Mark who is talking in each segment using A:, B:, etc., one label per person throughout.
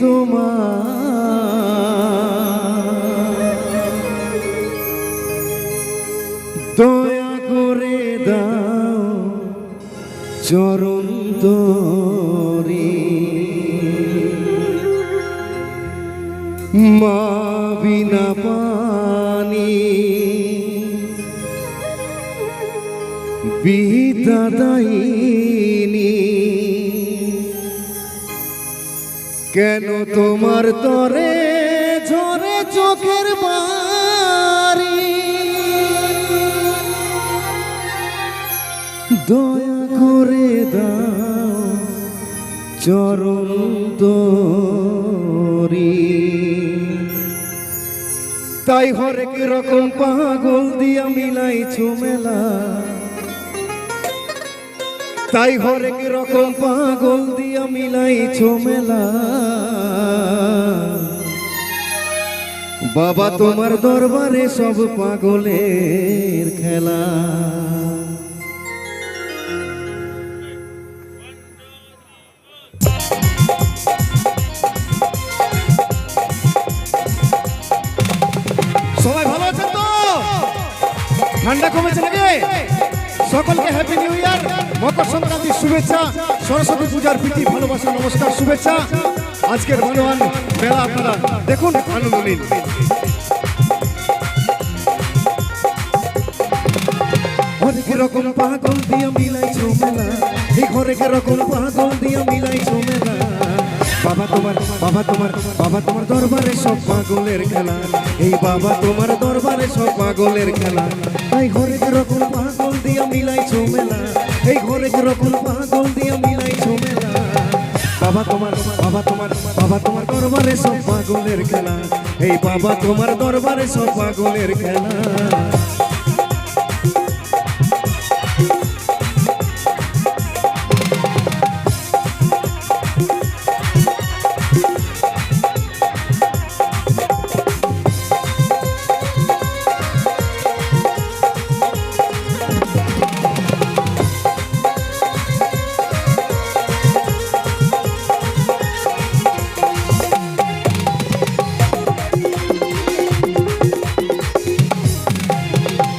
A: তোমার দয়া করে দাও চরণ তরি মা বিনা পানি বিদাদাইনি কেন তোমার তরে ঝরে চোখের বাড়ি দয়া করে দাও চরণ তরি তাই হরেক রকম পাগল দিয়া মিলাইছো মেলা তাই হরেক রকম পাগল দিয়া মিলাইছো মেলা বাবা তোমার দরবারে সব পাগলের খেলা সবাই ভালো আছেন তো? ঠান্ডা কমেছে নাকি? সকলকে হ্যাপি নিউ ইয়ার, মকর সংক্রান্তির শুভেচ্ছা, সরস্বতী পূজার প্রীতি ভালোবাসা নমস্কার শুভেচ্ছা। আজকের ভগবান মেলা আপনারা দেখুন, আনন্দ নিন। হরেক রকম পাগল দিয়া মিলাইছো মেলা, এই হরেক রকম পাগল দিয়া মিলাইছো মেলা বাবা তোমার দরবারে সব পাগলের খেলা, এই বাবা তোমার দরবারে সব পাগলের খেলা। এই হরেক রকম পাগল দিয়া মিলাইছো মেলা, এই হরেক রকম পাগল দিয়া মিলাইছো মেলা বাবা তোমার দরবারে সব পাগলের খেলা, এই বাবা তোমার দরবারে সব পাগলের খেলা।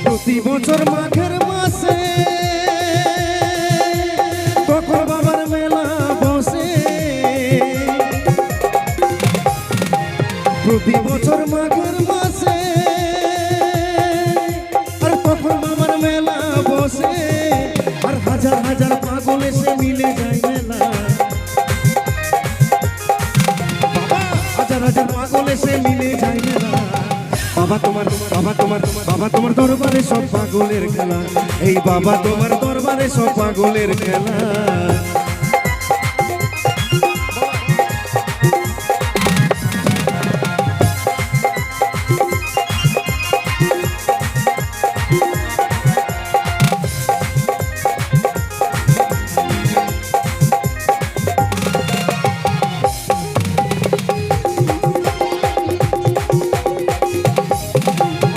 A: প্রতি বছর মাঘের মাসে তখন বাবার মেলা বসে, প্রতি বছর মাঘের মাসে আর তখন বাবার মেলা বসে, আর হাজার হাজার পাগল এসে মিলে যায় মেলা, হাজার হাজার পাগল এসে মিলে যায় মেলা বাবা তোমার দরবারে সব পাগলের খেলা, এই বাবা তোমার দরবারে সব পাগলের খেলা।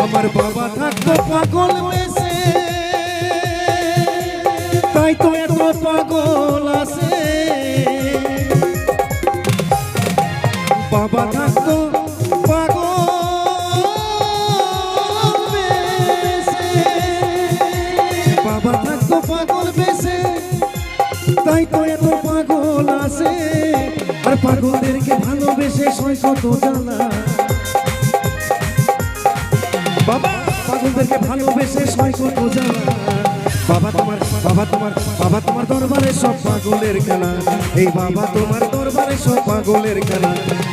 A: আমার বাবা থাকতো পাগল বেশে, তাই তো এত পাগল আছে, বাবা থাকতো পাগল বেশে, বাবা থাকতো পাগল বেশে, তাই তো এত পাগল আছে, আর পাগলদেরকে ভালোবেসে সয় কত জ্বালা বাবা, পাগলদেরকে ভালোবেসে সয় কত জ্বালা বাবা তোমার দরবারে সব পাগলের খেলা, এই বাবা তোমার দরবারে সব পাগলের খেলা।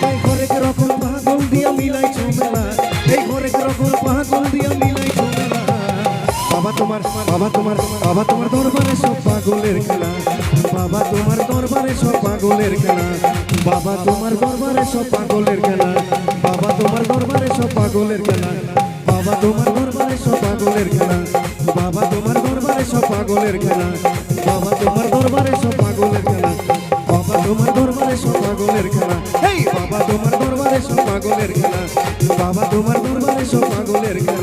A: এই হরেক রকম পাগল দিয়া মিলাইছো মেলা, এই হরেক রকম পাগল দিয়া মিলাইছো মেলা বাবা তোমার দরবারে সব পাগলের খেলা, বাবা তোমার দরবারে সব পাগলের খেলা, বাবা তোমার দরবারে সব পাগলের খেলা, বাবা তোমার দরবারে সব পাগলের খেলা, বাবা তোমার দরবারে সব পাগলের খেলা, বাবা তোমার দরবারে সব পাগলের খেলা, বাবা তোমার দরবারে সব পাগলের খেলা, বাবা তোমার দরবারে সব পাগলের খেলা, এই বাবা তোমার দরবারে সব পাগলের খেলা, বাবা তোমার দরবারে সব পাগলের খেলা।